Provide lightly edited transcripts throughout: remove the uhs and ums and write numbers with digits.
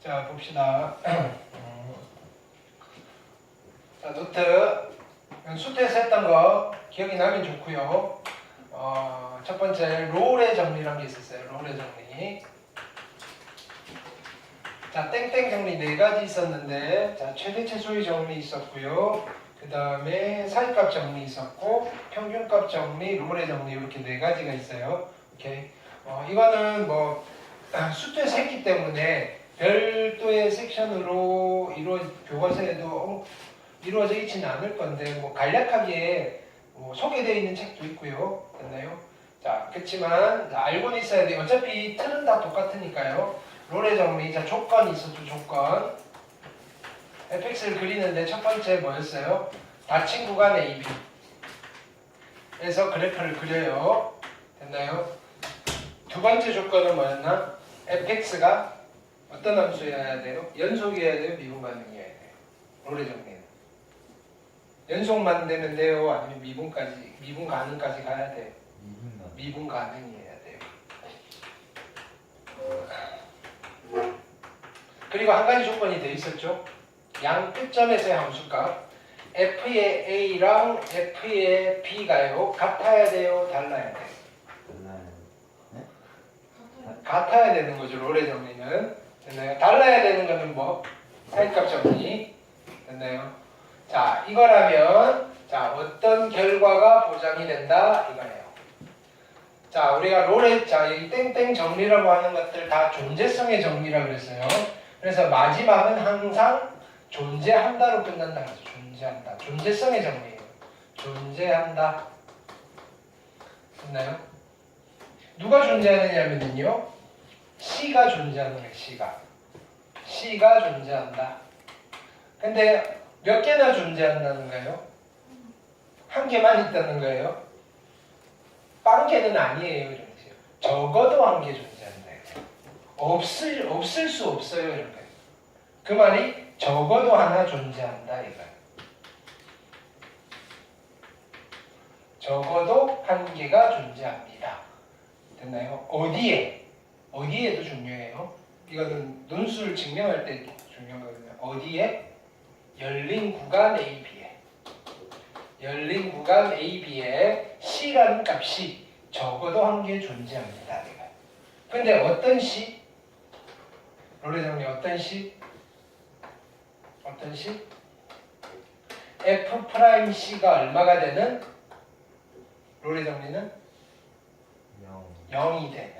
자, 봅시다. 자, 노트. 수트에서 했던 거 기억이 나면 좋고요. 첫 번째 롤의 정리라는 게 있었어요. 롤의 정리. 자, 땡땡 정리 4가지 있었는데, 자, 최대 최소의 정리 있었고요. 그 다음에 사이값 정리 있었고, 평균값 정리, 롤의 정리 이렇게 4가지가 있어요. 오케이. 이거는 뭐 수트에서 했기 때문에 별도의 섹션으로 교과서에도 이루어져 있지는 않을 건데 뭐 간략하게 소개되어 있는 책도 있고요. 됐나요? 자, 그렇지만 알고는 있어야 돼요. 어차피 틀은 다 똑같으니까요. 롤의 정리, 자, 조건이 있었죠. 조건. fx를 그리는데 첫 번째 뭐였어요? 닫힌 구간 AB 에서 그래프를 그려요. 됐나요? 두 번째 조건은 뭐였나? fx가 어떤 함수여야 돼요? 연속이어야 돼요? 미분 가능이어야 돼요? 롤의 정리는 연속만 되면 돼요? 아니면 미분 가능까지 가야 돼요? 미분 가능이어야 돼요. 그리고 한 가지 조건이 더 있었죠? 양 끝점에서의 함수값 f의 a랑 f의 b가요 같아야 돼요? 달라야 돼요? 같아야 되는 거죠. 롤의 정리는. 됐나요? 달라야 되는 거는 뭐? 사이값 정리. 됐나요? 자, 이거라면 자, 어떤 결과가 보장이 된다? 이거예요. 자, 우리가 롤의 이 땡땡 정리라고 하는 것들 다 존재성의 정리라고 그랬어요. 그래서 마지막은 항상 존재한다로 끝난다는 거죠. 존재한다. 존재성의 정리예요. 존재한다. 됐나요? 누가 존재하느냐면요. C가 존재하는 거예요. C가 존재한다. 근데 몇 개나 존재한다는 거예요? 한 개만 있다는 거예요? 빵개는 아니에요. 이런 거죠. 적어도 한 개 존재한다. 없을 수 없어요. 이런 거예요. 그 말이 적어도 하나 존재한다. 이거예요. 적어도 한 개가 존재합니다. 됐나요? 어디에도 중요해요. 이거는 논술 증명할 때 중요하거든요. 어디에? 열린 구간 AB에 C라는 값이 적어도 한 개 존재합니다. 근데 어떤 C? 롤의 정리 어떤 C? F'C가 얼마가 되는? 롤의 정리는? 0이 되는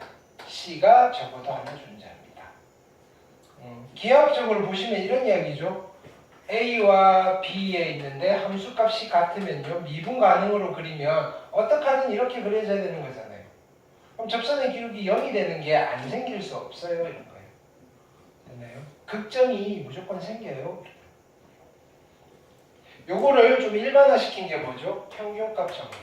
C가 적어도 하나 존재합니다. 기하학적으로 보시면 이런 이야기죠. A와 B에 있는데 함수값이 같으면요. 미분 가능으로 그리면 어떡하든 이렇게 그려져야 되는 거잖아요. 그럼 접선의 기울기 0이 되는 게 안 생길 수 없어요. 이런 거예요. 됐나요? 극점이 무조건 생겨요. 요거를 좀 일반화시킨 게 뭐죠? 평균값 정리.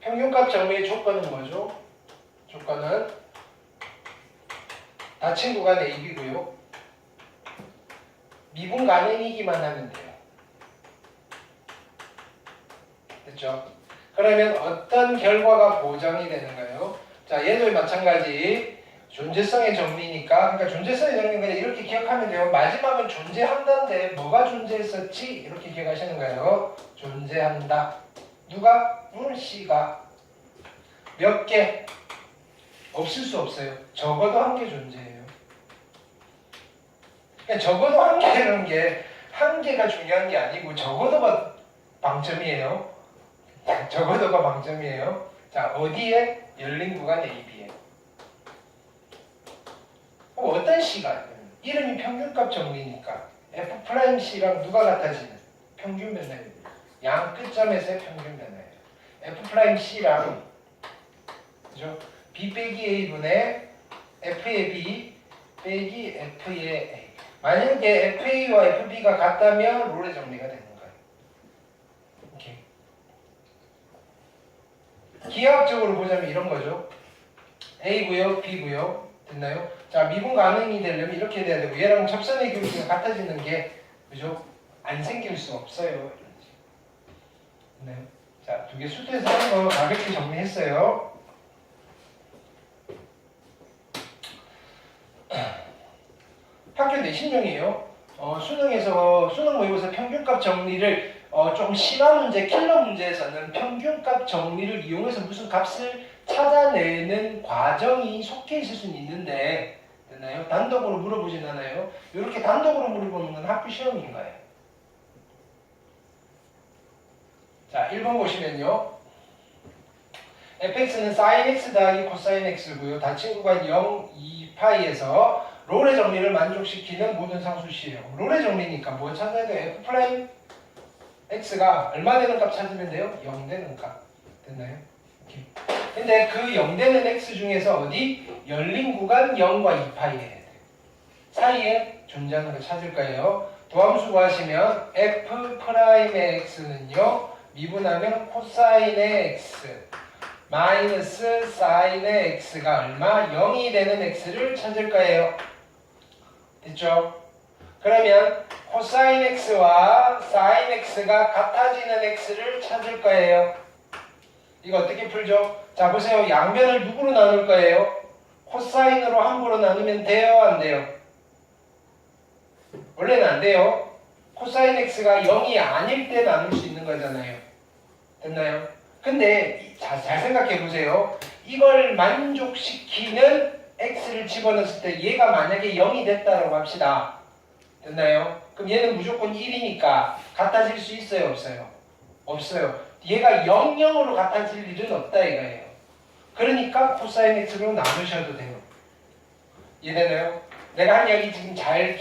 평균값 정리의 조건은 뭐죠? 조건은 닫힌 구간 AB고요. 미분 가능이기만 하면 돼요. 됐죠? 그러면 어떤 결과가 보장이 되는가요? 자, 얘도 마찬가지 존재성의 정리니까, 그러니까 존재성의 정리는 그냥 이렇게 기억하면 돼요. 마지막은 존재한다인데 뭐가 존재했었지? 이렇게 기억하시는 거예요. 존재한다. 누가? C가. 몇 개? 없을 수 없어요. 적어도 한 개 존재해요. 그러니까 적어도 한 개라는 게 한 개가 중요한 게 아니고 적어도가 방점이에요. 적어도가 방점이에요. 자, 어디에? 열린 구간 AB에. 어떤 C가? 이름이 평균값 정리니까 F'C랑 누가 같아지는? 평균 변화입니다. 양 끝점에서의 평균 변화예요. F'C랑 그죠? B 빼기 A분의 F의 B 빼기 F의 A. 만약에 FA와 FB가 같다면 롤의 정리가 되는 거예요. 오케이. 기하학적으로 보자면 이런 거죠. A고요, B고요. 됐나요? 자, 미분 가능이 되려면 이렇게 돼야 되고 얘랑 접선의 기울기가 같아지는 게 그죠? 안 생길 수 없어요. 됐나요? 자, 두 개 수트에서 하는 거 가볍게 정리했어요. 학교 내신용이에요. 수능에서 수능 모의고사 평균값 정리를 좀 심한 문제, 킬러 문제에서는 평균값 정리를 이용해서 무슨 값을 찾아내는 과정이 속해 있을 수는 있는데, 됐나요? 단독으로 물어보진 않아요. 이렇게 단독으로 물어보는 건 학교 시험인 거예요. 자, 1번 보시면요. fx는 sin x 더하기 코사인 x고요. 다 친구가 0, 2파이에서 롤의 정리를 만족시키는 모든 상수식이에요. 롤의 정리니까 뭐 찾아야 돼요? f 프라임 x가 얼마 되는 값 찾으면 돼요? 0 되는 값. 됐나요? 이렇게. 근데 그 0 되는 x 중에서 어디? 열린 구간 0과 2파이에 해야 돼요. 사이에 존재하는 걸 찾을 거예요. 도함수 구하시면 f 프라임의 x는요. 미분하면 코사인의 x 마이너스 사인의 x가 얼마? 0이 되는 x를 찾을 거예요. 됐죠? 그러면 코사인 x와 사인 x가 같아지는 x를 찾을 거예요. 이거 어떻게 풀죠? 자, 보세요. 양변을 누구로 나눌 거예요? 코사인으로 함부로 나누면 돼요? 안 돼요? 원래는 안 돼요. 코사인 x가 0이 아닐 때 나눌 수 있는 거잖아요. 됐나요? 근데 잘 생각해 보세요. 이걸 만족시키는 x를 집어넣었을 때 얘가 만약에 0이 됐다고 합시다. 됐나요? 그럼 얘는 무조건 1이니까 같아질 수 있어요? 없어요? 없어요. 얘가 0, 0으로 같아질 일은 없다 이거예요. 그러니까 코사인 x로 나누셔도 돼요. 이해되나요? 내가 한 이야기 지금 잘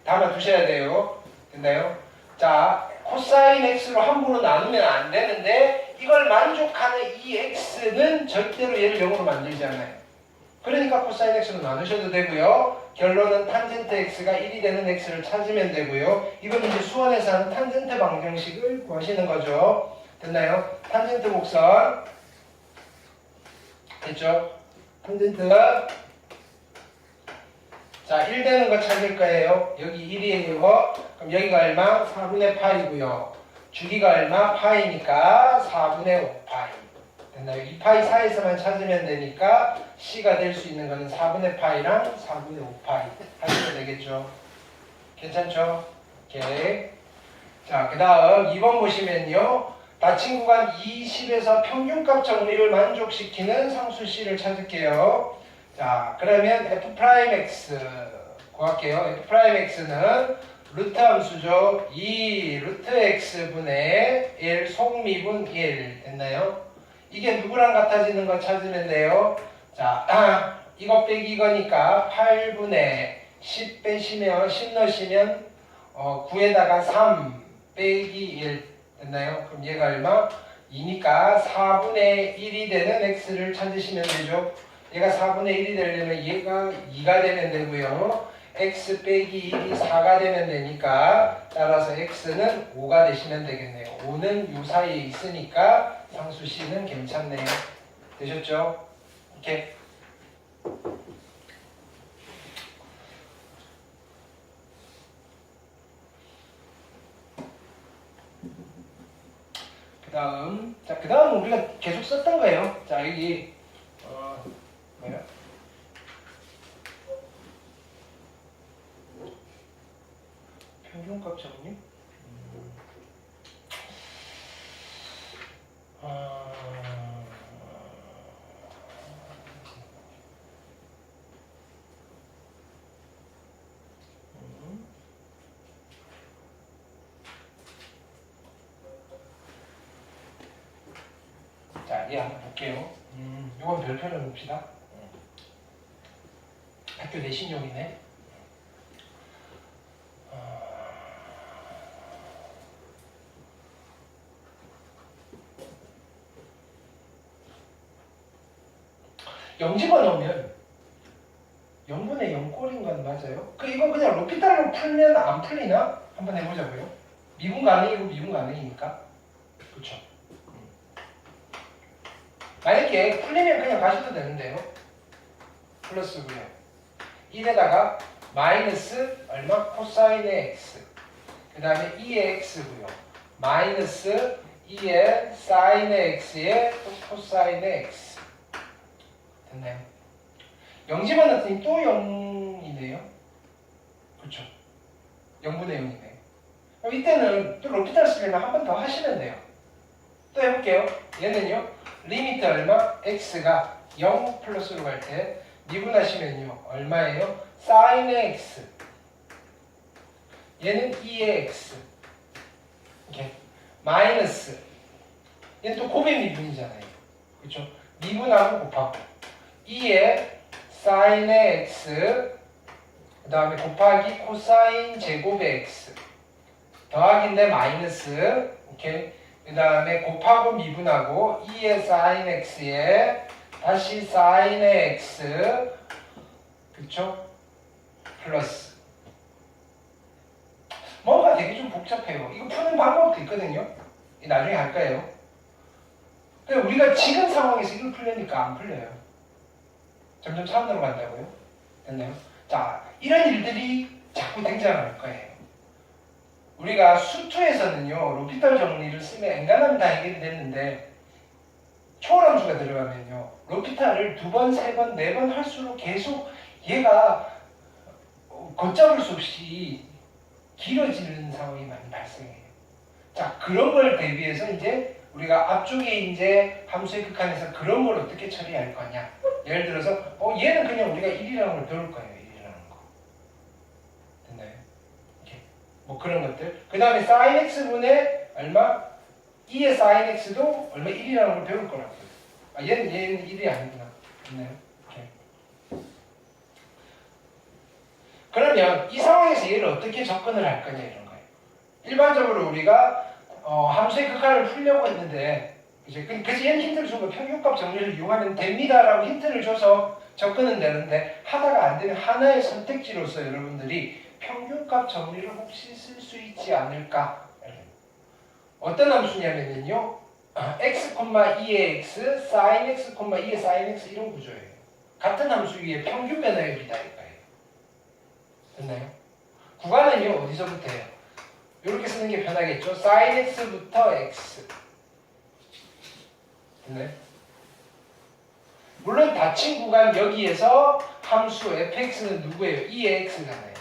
담아 두셔야 돼요. 됐나요? 자, 코사인 x로 함부로 나누면 안 되는데 이걸 만족하는 이 x는 절대로 얘를 0으로 만들지 않아요. 그러니까 코사인 x로 나누셔도 되고요. 결론은 탄젠트 x가 1이 되는 x를 찾으면 되고요. 이건 이제 수원에서 하는 탄젠트 방정식을 구하시는 거죠. 됐나요? 탄젠트 곡선 됐죠? 탄젠트 자, 1 되는 거 찾을 거예요. 여기 1이에요. 그럼 여기가 얼마? 4분의 파이고요. 주기가 얼마? 파이니까 4분의 5파이. 됐나요? 2파이 사이에서만 찾으면 되니까 C가 될 수 있는 거는 4분의 파이랑 4분의 5파이 하시면 되겠죠. 괜찮죠? 오케이. 자, 그 다음 2번 보시면요. 닫힌 구간 20에서 평균값 정리를 만족시키는 상수 C를 찾을게요. 자, 그러면 f'x 구할게요. f'x는 루트 함수죠. 2 루트 x분의 1 속미분 1 됐나요? 이게 누구랑 같아지는 거 찾으면 돼요. 자, 이거 빼기 이거니까 8분의 10 빼시면 10 넣으시면 9에다가 3 빼기 1 됐나요? 그럼 얘가 얼마? 2니까 4분의 1이 되는 x를 찾으시면 되죠. 얘가 4분의 1이 되려면 얘가 2가 되면 되고요. x 빼기 1이 4가 되면 되니까 따라서 x는 5가 되시면 되겠네요. 5는 요 사이에 있으니까 상수 C는 괜찮네요. 되셨죠? 오케이. 그 다음 우리가 계속 썼던 거예요. 자, 여기 뭐야? 평균값 정리? 자, 얘 한번 볼게요. 이건 별표를 봅시다. 학교 내신용이네. 영 집어넣으면 0분의 0 꼴인 건 맞아요? 이건 그냥 로피탈로 풀면 안 풀리나? 한번 해보자고요. 미분 가능이고 미분 가능이니까. 그쵸? 만약에 풀리면 그냥 가셔도 되는데요. 플러스고요. 1에다가 마이너스 얼마? 코사인의 x. 그 다음에 2의 x고요. 마이너스 2의 사인의 x에 또 코사인의 x. 됐나요? 0 집어넣었더니 또 0이네요. 그렇죠? 0분의 0이네. 그럼 이때는 또 로피탈 쓰려면 한 번 더 하시면 돼요. 또 해볼게요. 얘는요. 리미트 얼마? x가 0 플러스로 갈 때 미분하시면요. 얼마예요? 사인의 x. 얘는 2의 x. 이렇게. 마이너스. 얘는 또 곱의 미분이잖아요. 그렇죠? 미분하고 곱하고. 2의 사인의 x. 그 다음에 곱하기 코사인 제곱의 x. 더하기인데 마이너스. 오케이. 그 다음에 곱하고 미분하고 2의 사인 x에 다시 사인의 x. 그쵸? 플러스. 뭔가 되게 좀 복잡해요. 이거 푸는 방법도 있거든요. 나중에 할 거예요. 근데 우리가 지금 상황에서 이걸 풀려니까 안 풀려요. 점점 차원으로 간다고요. 됐나요? 자, 이런 일들이 자꾸 등장할 거예요. 우리가 수투에서는요, 로피탈 정리를 쓰면 엔간하면 다 해결이 됐는데, 초월함수가 들어가면요, 로피탈을 2번, 3번, 4번 할수록 계속 얘가 걷잡을 수 없이 길어지는 상황이 많이 발생해요. 자, 그런 걸 대비해서 이제 우리가 앞쪽에 이제 함수의 극한에서 그런 걸 어떻게 처리할 거냐. 예를 들어서, 얘는 그냥 우리가 1이라는 걸 배울 거예요. 1이라는 거. 됐나요? 이렇게. 뭐 그런 것들. 그 다음에 sin x분의 얼마? 2의 sin x도 얼마 1이라는 걸 배울 거라고요. 아, 얘는 1이 아니구나. 됐나요? 이렇게. 그러면 이 상황에서 얘를 어떻게 접근을 할 거냐 이런 거예요. 일반적으로 우리가 함수의 극한을 풀려고 했는데 그래서 얘는 힌트를 주고 평균값 정리를 이용하면 됩니다라고 힌트를 줘서 접근은 되는데 하다가 안 되면 하나의 선택지로서 여러분들이 평균값 정리를 혹시 쓸 수 있지 않을까? 어떤 함수냐면요 x, 2의 x, sin x, 2의 sin x 이런 구조예요. 같은 함수 위에 평균 변화율이다 이거예요. 됐나요? 구간은요 어디서부터예요? 이렇게 쓰는 게 편하겠죠? sin x부터 x. 됐나요? 물론 닫힌 구간 여기에서 함수 fx는 누구예요? 2의 x잖아요.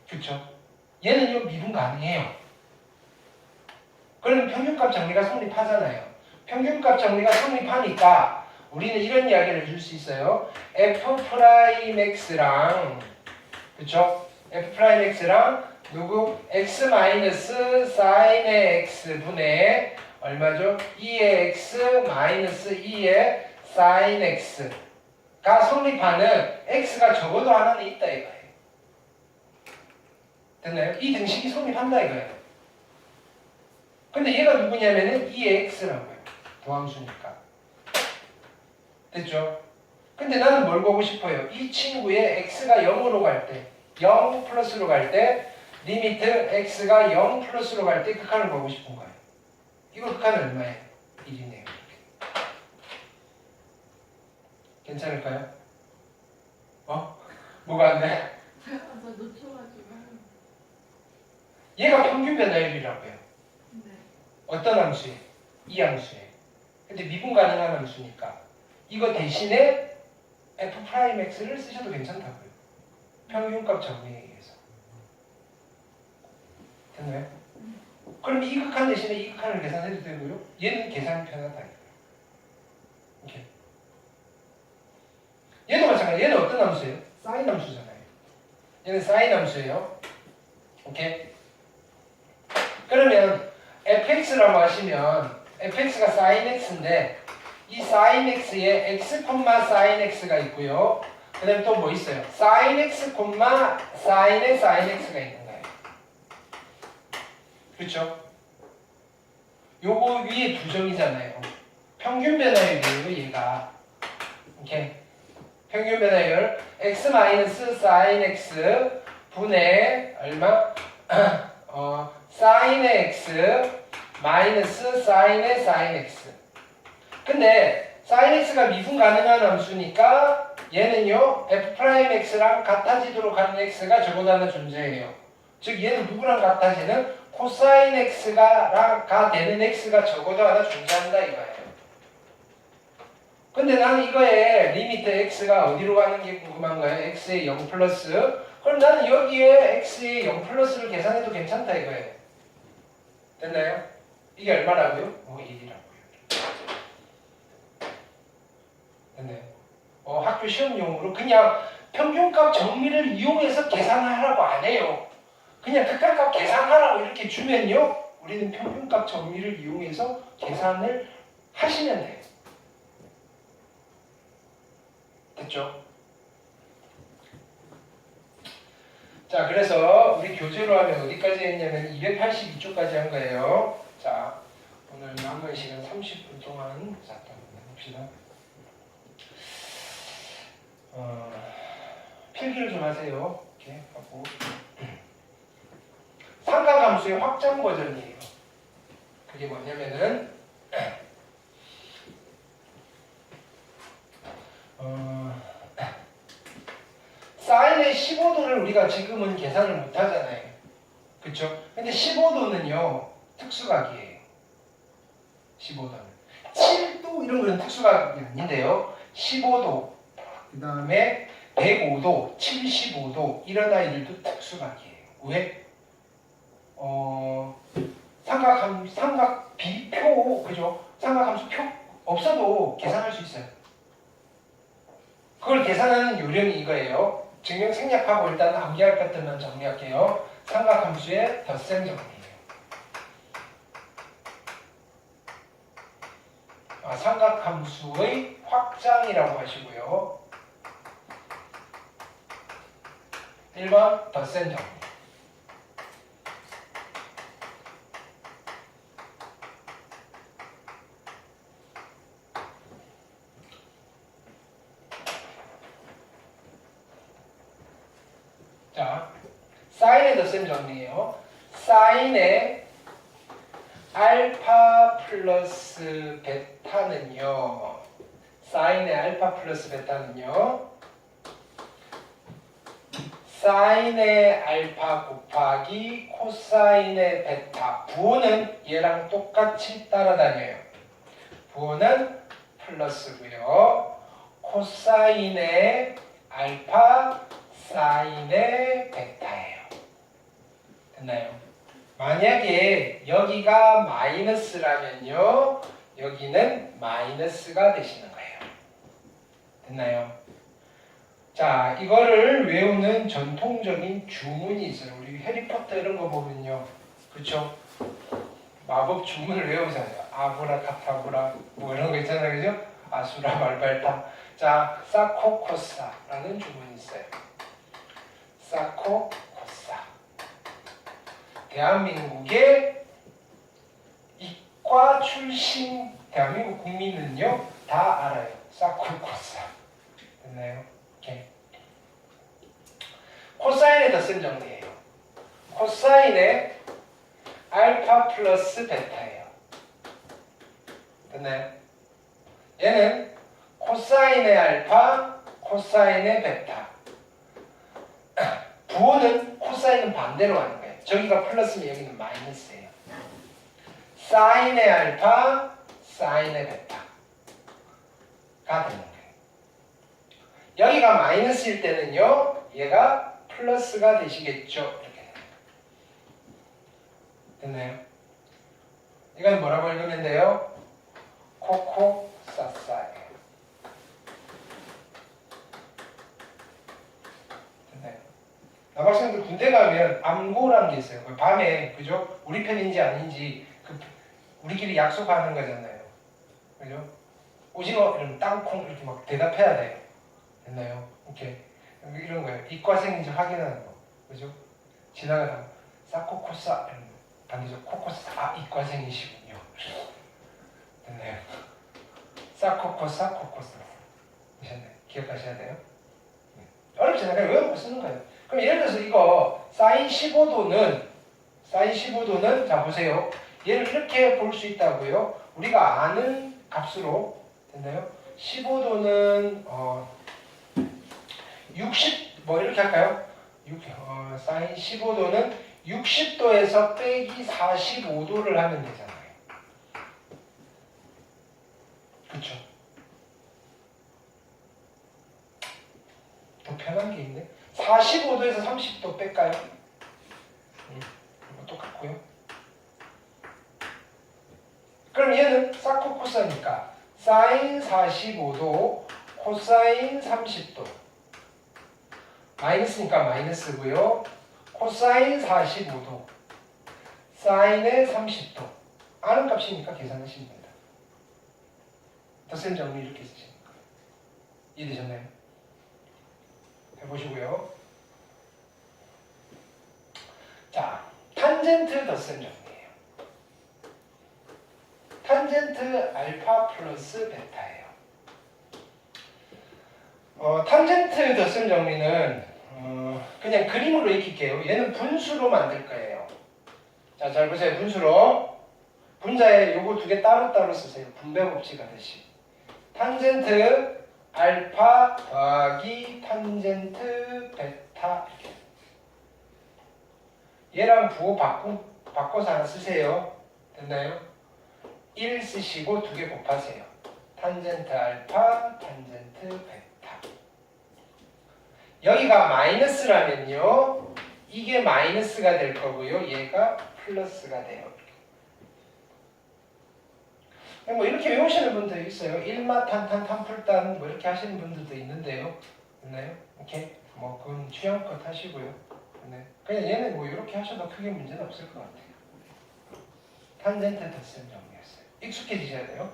그쵸? 얘는요 미분 가능해요. 그럼 평균값 정리가 성립하잖아요. 평균값 정리가 성립하니까 우리는 이런 이야기를 해줄 수 있어요. f'x랑 그쵸? f'x랑 누구? x 마이너스 sin의 x 분의 얼마죠? 2의 x 마이너스 2의 sin x가 성립하는 x가 적어도 하나는 있다 이거예요. 됐나요? 이 등식이 성립한다 이거예요. 근데 얘가 누구냐면은 2의 x라고요. 도함수니까. 됐죠? 근데 나는 뭘 보고 싶어요? 이 친구의 x가 0으로 갈 때, 0 플러스로 갈 때, 리미트 x가 0 플러스로 갈 때 극한을 보고 싶은 거예요. 이거 극한은 얼마예요? 1이네요. 괜찮을까요? 뭐가 안 돼? 얘가 평균 변화율이라고요. 네. 어떤 함수예요? 이 함수예요. 근데 미분 가능한 함수니까 이거 대신에 f'x를 쓰셔도 괜찮다고요. 평균값 정리에 의해서. 됐나요? 그럼 이 극한 대신에 이 극한을 계산해도 되고요. 얘는 계산이 편하다. 이렇게. 얘도 마찬가지. 얘는 어떤 함수예요? 사인 함수잖아요. 얘는 사인 함수예요. 오케이. 그러면 fx라고 하시면 fx가 sin x인데 이 sin x에 x, sin x가 있고요. 그 다음에 또 뭐 있어요? sin x, sin의 sin x가 있는 거예요. 그렇죠? 요거 위에 두 점이잖아요. 평균 변화율이에요, 얘가. 오케이. 평균 변화율 x-sin x 분의 얼마? sin의 x 마이너스 sin의 sin x. 근데 sin x가 미분 가능한 함수니까 얘는요 f'x랑 같아지도록 하는 x가 적어도 하나 존재해요. 즉 얘는 누구랑 같아지는 코사인 x가 되는 x가 적어도 하나 존재한다 이거예요. 근데 나는 이거에 리미트 x가 어디로 가는 게 궁금한가요? x의 0 플러스. 그럼 나는 여기에 x의 0 플러스를 계산해도 괜찮다 이거예요. 됐나요? 이게 얼마라고요? 1이라고요. 됐나요? 학교 시험용으로 그냥 평균값 정리를 이용해서 계산하라고 안 해요. 그냥 극한값 계산하라고 이렇게 주면요. 우리는 평균값 정리를 이용해서 계산을 하시면 돼요. 됐죠? 자, 그래서 우리 교재로 하면 어디까지 했냐면 282쪽까지 한 거예요. 자, 오늘 남은 시간 30분 동안 자, 해봅시다. 필기를 좀 하세요. 이렇게 하고. 삼각함수의 확장 버전이에요. 그게 뭐냐면은 사인의 15도를 우리가 지금은 계산을 못 하잖아요. 그쵸? 근데 15도는요, 특수각이에요. 15도는. 7도 이런 거는 특수각이 아닌데요. 15도, 그 다음에 105도, 75도, 이런 아이들도 특수각이에요. 왜? 삼각 비표, 그죠? 삼각함수 표 없어도 계산할 수 있어요. 그걸 계산하는 요령이 이거예요. 증명 생략하고 일단 암기할 것들만 정리할게요. 삼각함수의 덧셈 정리예요. 삼각함수의 확장이라고 하시고요. 1번 덧셈 정리. 자, 사인의 덧셈 정리예요. 사인의 알파 플러스 베타는요. 사인의 알파 플러스 베타는요. 사인의 알파 곱하기 코사인의 베타. 부호는 얘랑 똑같이 따라다녀요. 부호는 플러스고요. 코사인의 알파 사인의 베타예요. 됐나요? 만약에 여기가 마이너스라면요. 여기는 마이너스가 되시는 거예요. 됐나요? 자, 이거를 외우는 전통적인 주문이 있어요. 우리 해리포터 이런 거 보면요. 그쵸? 마법 주문을 외우잖아요. 아브라카타브라 뭐 이런 거 있잖아요. 그죠? 아수라 말발타. 자, 사코코사라는 주문이 있어요. 사코코사. 대한민국의 이과 출신 대한민국 국민은요 다 알아요. 사코코사. 됐나요? 오케이. 코사인의 덧셈 정리예요. 코사인의 알파 플러스 베타예요. 됐나요? 얘는 코사인의 알파, 코사인의 베타. 부호는 코사인은 반대로 가는 거예요. 저기가 플러스면 여기는 마이너스예요. 사인의 알파, 사인의 베타가 되는 거예요. 여기가 마이너스일 때는요, 얘가 플러스가 되시겠죠. 이렇게 됐나요? 이건 뭐라고 읽으면 돼요? 코코사사예요. 남학생들 군대 가면 암고라는 게 있어요. 밤에, 그죠? 우리 편인지 아닌지 우리끼리 약속하는 거잖아요. 그죠? 오징어 이런 땅콩 이렇게 막 대답해야 돼요. 됐나요? 오케이. 이런 거예요. 이과생인지 확인하는 거. 그죠? 지나가다가 사코코사 이런 거. 반대쪽 코코사. 아, 이과생이시군요. 됐나요? 사코코사 코코사. 되셨나요? 기억하셔야 돼요. 어렵잖아요. 그냥 외우고 쓰는 거예요. 그럼 예를 들어서 이거 사인 15도는 자 보세요. 얘를 이렇게 볼 수 있다고요. 우리가 아는 값으로 됐나요? 15도는 60 뭐 이렇게 할까요? 사인 15도는 60도에서 빼기 45도를 하면 되잖아요. 그쵸? 더 편한 게 있네. 45도에서 30도 뺄까요? 똑같고요. 그럼 얘는 사코 코사니까 사인 45도 코사인 30도 마이너스니까 마이너스고요. 코사인 45도 사인의 30도 아는 값이니까 계산하시면 됩니다. 덧셈 정리 이렇게 쓰시는 거예요. 이해되셨나요? 해보시고요. 자, 탄젠트 덧셈 정리예요. 탄젠트 알파 플러스 베타예요. 탄젠트 덧셈 정리는 그냥 그림으로 익힐게요. 얘는 분수로 만들 거예요. 자, 잘 보세요. 분수로. 분자에 요거 두 개 따로따로 쓰세요. 분배 법칙 하듯이. 탄젠트 알파 더하기 탄젠트 베타 이렇게. 얘랑 부호 바꿔서 하나 쓰세요. 됐나요? 1 쓰시고 두 개 곱하세요. 탄젠트 알파, 탄젠트 베타. 여기가 마이너스라면요. 이게 마이너스가 될 거고요. 얘가 플러스가 돼요. 뭐 이렇게 외우시는 분도 있어요. 1마 탄탄 탄풀단 뭐 이렇게 하시는 분들도 있는데요. 됐나요? 이렇게 뭐 그건 취향껏 하시고요. 네. 그냥 얘는 뭐 이렇게 하셔도 크게 문제는 없을 것 같아요. 탄젠트 덧셈 정리했어요. 익숙해지셔야 돼요.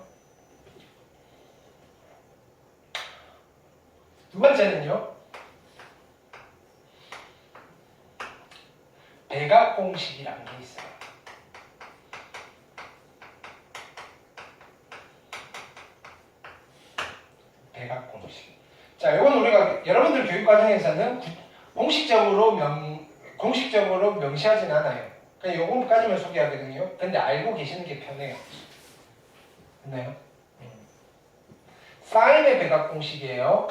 두 번째는요. 대각 공식이라는 게 있어요. 대각 공식. 자, 이건 우리가 여러분들 교육 과정에서는 공식적으로 명시하진 않아요. 그냥 요거까지만 소개하거든요. 근데 알고 계시는 게 편해요. 됐나요? 사인의 대각 공식이에요.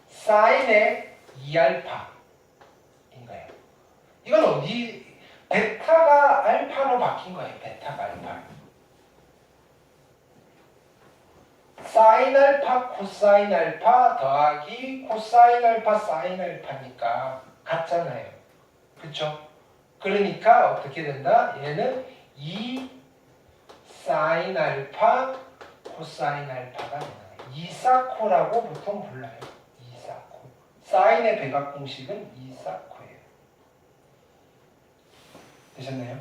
사인의 2알파인 거예요. 이건 어디 베타가 알파로 바뀐 거예요. 베타가 알파. 사인 알파 코사인 알파 더하기 코사인 알파 사인 알파니까 같잖아요. 그쵸? 그러니까 어떻게 된다? 얘는 2 사인 알파 코사인 알파가 되는 거예요. 이사코라고 보통 불러요. 이사코. 사인의 대각 공식은 이사코예요. 되셨나요?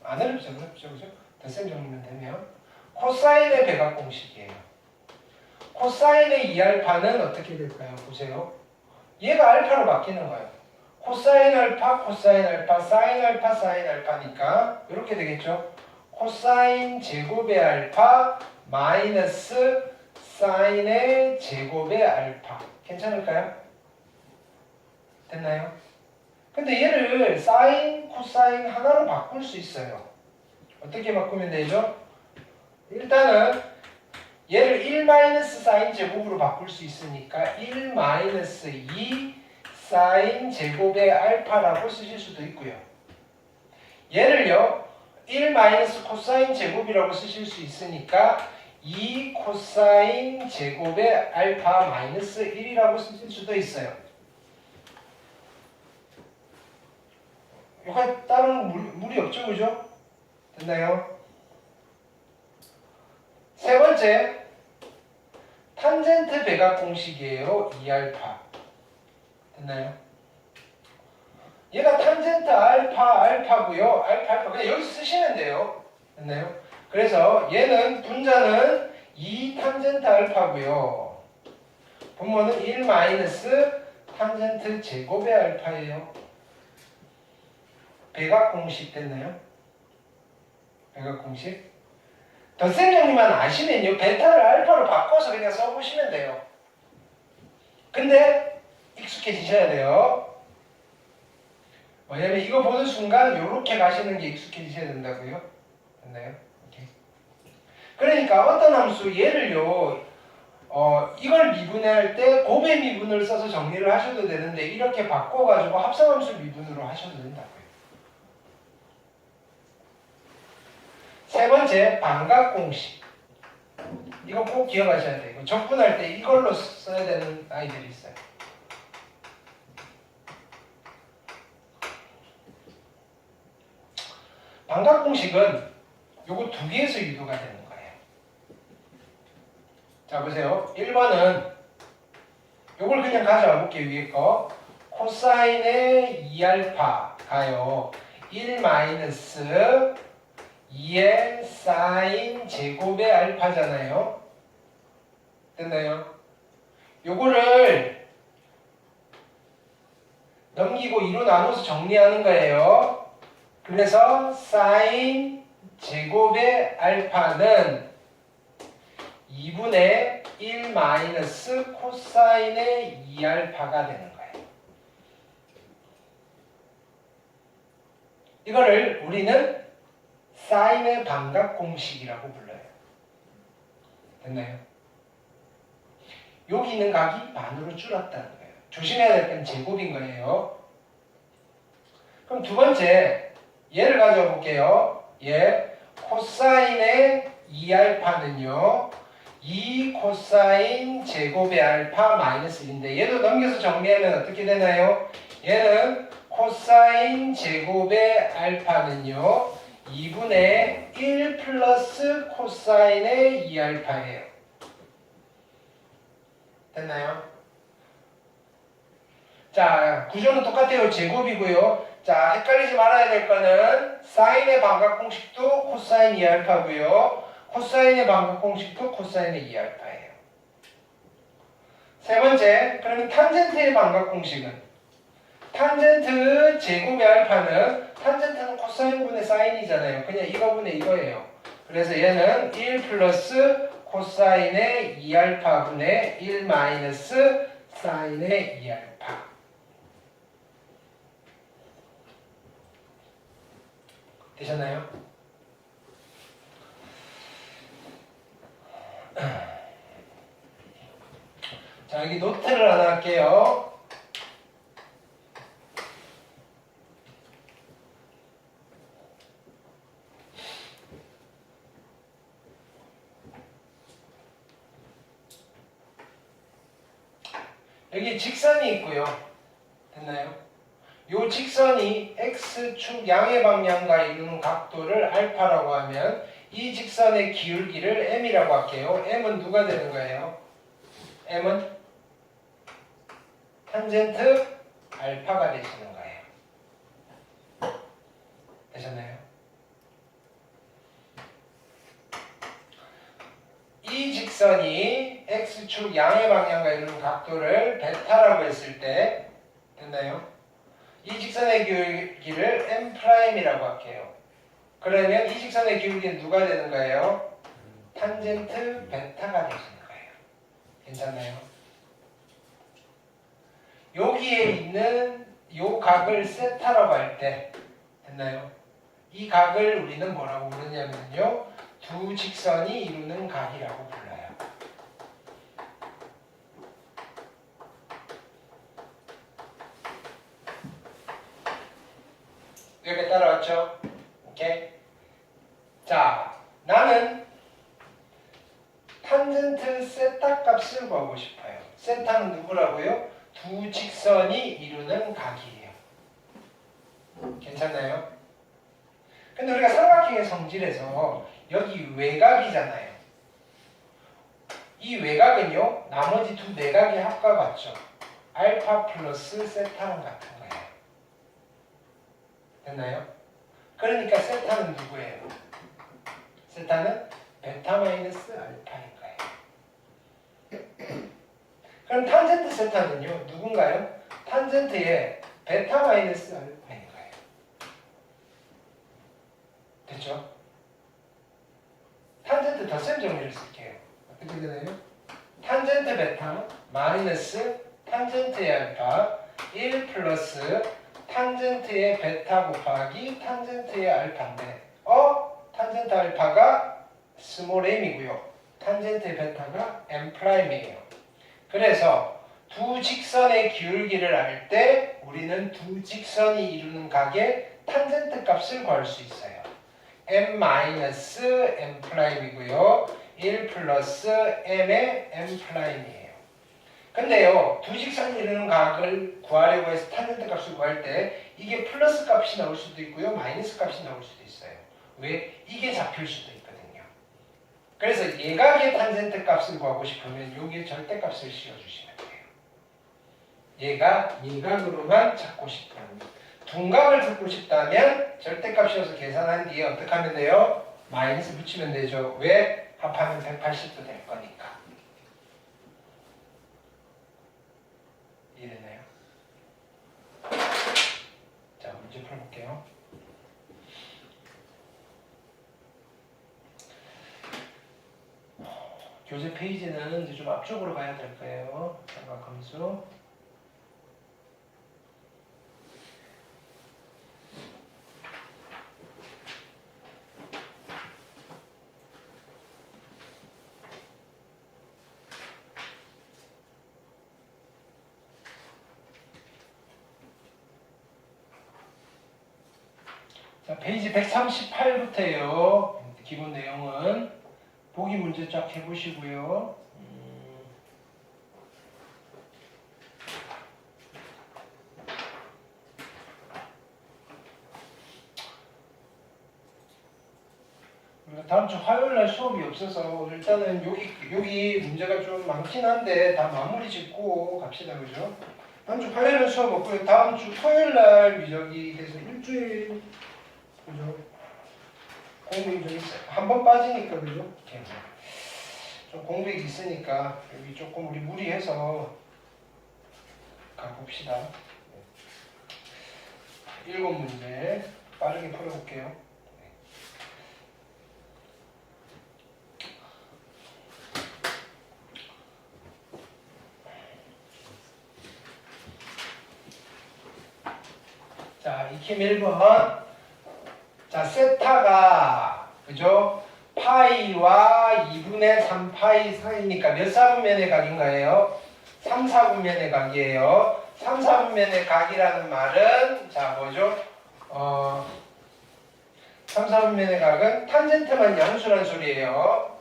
안 어렵죠? 그죠? 덧셈 정리면 되면 코사인의 대각 공식이에요. 코사인의 2알파는 어떻게 될까요? 보세요. 얘가 알파로 바뀌는 거예요. 코사인 알파, 코사인 알파, 사인 알파, 사인 알파니까 이렇게 되겠죠? 코사인 제곱의 알파 마이너스 사인의 제곱의 알파. 괜찮을까요? 됐나요? 근데 얘를 사인, 코사인 하나로 바꿀 수 있어요. 어떻게 바꾸면 되죠? 일단은 얘를 1 사인 제곱으로 바꿀 수 있으니까 1 2 사인 제곱의 알파라고 쓰실 수도 있고요. 얘를요 1 코사인 제곱이라고 쓰실 수 있으니까 2 코사인 제곱의 알파 마이너스 1이라고 쓰실 수도 있어요. 이거 다른 무리 없죠, 그죠? 됐나요? 세 번째, 탄젠트 대각 공식이에요. 2알파. 됐나요? 얘가 탄젠트 알파고요. 알파. 그냥 여기서 쓰시면 돼요. 됐나요? 그래서 얘는 분자는 2 탄젠트 알파고요. 분모는 1 탄젠트 제곱의 알파예요. 대각 공식 됐나요? 대각 공식. 덧셈 정리만 아시면요. 베타를 알파로 바꿔서 그냥 써보시면 돼요. 근데 익숙해지셔야 돼요. 왜냐면 이거 보는 순간 이렇게 가시는 게 익숙해지셔야 된다고요. 됐나요? 오케이. 그러니까 어떤 함수 얘를요. 이걸 미분할 때 곱의 미분을 써서 정리를 하셔도 되는데 이렇게 바꿔가지고 합성함수 미분으로 하셔도 된다고요. 세 번째, 반각공식. 이거 꼭 기억하셔야 돼요. 이거 적분할 때 이걸로 써야 되는 아이들이 있어요. 반각공식은 요거 두 개에서 유도가 되는 거예요. 자, 보세요. 1번은 요걸 그냥 가져와 볼게요. 위에 거. 코사인의 2알파가요. 1 마이너스 2의 사인 제곱의 알파잖아요. 됐나요? 요거를 넘기고 2로 나눠서 정리하는 거예요. 그래서 사인 제곱의 알파는 2분의 1 마이너스 코사인의 2알파가 되는 거예요. 이거를 우리는 사인의 반각공식이라고 불러요. 됐나요? 여기 있는 각이 반으로 줄었다는 거예요. 조심해야 될 건 제곱인 거예요. 그럼 두 번째, 얘를 가져와 볼게요. 얘 코사인의 2알파는요 2 코사인 제곱의 알파 마이너스 1인데 얘도 넘겨서 정리하면 어떻게 되나요? 얘는 코사인 제곱의 알파는요 2분의 1 플러스 코사인의 2알파예요. 됐나요? 자, 구조는 똑같아요. 제곱이고요. 자, 헷갈리지 말아야 될 거는 사인의 반각공식도 코사인 2알파고요. 코사인의 반각공식도 코사인의 2알파예요. 세 번째, 그러면 탄젠트의 반각공식은 탄젠트 제곱의 알파는 탄젠트는 코사인분의 사인이잖아요. 그냥 이거분의 이거예요. 그래서 얘는 1 플러스 코사인의 2알파분의 1 마이너스 사인의 2알파. 되셨나요? 자, 여기 노트를 하나 할게요. 여기 직선이 있고요. 됐나요? 요 직선이 x축 양의 방향과 이루는 각도를 알파라고 하면 이 직선의 기울기를 m이라고 할게요. m은 누가 되는 거예요? m은 탄젠트 알파가 되시는 거예요. 되셨나요? 이 직선이 x축 양의 방향과 이루는 각도를 베타라고 했을 때 됐나요? 이 직선의 기울기를 m'이라고 할게요. 그러면 이 직선의 기울기는 누가 되는 거예요? 탄젠트 베타가 되시는 거예요. 괜찮나요? 여기에 있는 요 각을 세타라고 할 때 됐나요? 이 각을 우리는 뭐라고 부르냐면요. 두 직선이 이루는 각이라고 불러요. 이렇게 따라왔죠? 오케이? 자, 나는 탄젠트 세타 값을 구하고 싶어요. 세타는 누구라고요? 두 직선이 이루는 각이에요. 괜찮나요? 근데 우리가 삼각형의 성질에서 여기 외곽이잖아요. 이 외곽은요, 나머지 두 내각의 합과 같죠? 알파 플러스 세타랑 같은 거예요. 됐나요? 그러니까 세타는 누구예요? 세타는 베타 마이너스 알파인 거예요. 그럼 탄젠트 세타는요, 누군가요? 탄젠트의 베타 마이너스 알파인 거예요. 됐죠? 탄젠트 덧셈 정리를 쓸게요. 어떻게 되나요? 탄젠트 베타 마이너스 탄젠트의 알파 1 플러스 탄젠트의 베타 곱하기 탄젠트의 알파인데 탄젠트 알파가 스몰 m이고요. 탄젠트의 베타가 m'이에요. 그래서 두 직선의 기울기를 알 때 우리는 두 직선이 이루는 각의 탄젠트 값을 구할 수 있어요. m 마이너스 m 프라임이고요. 1 플러스 m의 m 프라임이에요. 근데요, 두 직선이 이루는 각을 구하려고 해서 탄젠트 값을 구할 때 이게 플러스 값이 나올 수도 있고요, 마이너스 값이 나올 수도 있어요. 왜? 이게 잡힐 수도 있거든요. 그래서 예각의 탄젠트 값을 구하고 싶으면 여기에 절대값을 씌워주시면 돼요. 얘가 예각으로만 찾고 싶다면, 둔각을 찾고 싶다면 절대값 씌워서 계산한 뒤에 어떻게 하면 돼요? 마이너스 붙이면 되죠. 왜? 합하면 180도 될 거니까. 이해되나요? 자, 문제 풀어볼게요. 교재 페이지는 이제 좀 앞쪽으로 가야 될 거예요. 삼각함수. 자, 페이지 138부터예요. 기본 내용은 보기 문제 쫙 해보시고요. 다음 주 화요일 날 수업이 없어서 일단은 여기 문제가 좀 많긴 한데 다 마무리 짓고 갑시다, 그죠? 다음 주 화요일은 수업 없고요. 다음 주 토요일 날 미적이 돼서 일주일, 그죠? 공백이 좀 있어요. 한 번 빠지니까, 그죠? 좀 공백이 있으니까 여기 조금 우리 무리해서 가봅시다. 7문제 빠르게 풀어볼게요. 자, 익힘 1번. 자, 세타가, 그죠? 파이와 2분의 3파이 사이니까 몇 사분면의 각인가요? 3, 4분면의 각이에요. 3, 4분면의 각이라는 말은, 자, 뭐죠? 3, 4분면의 각은 탄젠트만 양수란 소리예요.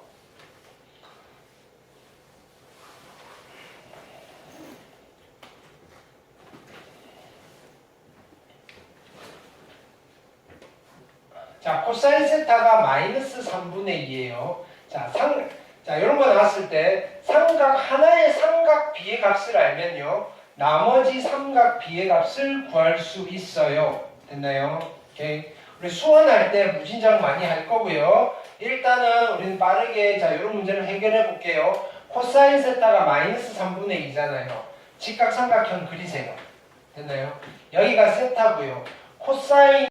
자, 코사인 세타가 마이너스 3분의 2예요. 자, 이런 거 나왔을 때 삼각 하나의 삼각 B의 값을 알면요, 나머지 삼각 B의 값을 구할 수 있어요. 됐나요? 오케이. 우리 수원할 때 무진장 많이 할 거고요. 일단은 우리는 빠르게 자, 이런 문제를 해결해 볼게요. 코사인 세타가 마이너스 3분의 2잖아요. 직각삼각형 그리세요. 됐나요? 여기가 세타고요. 코사인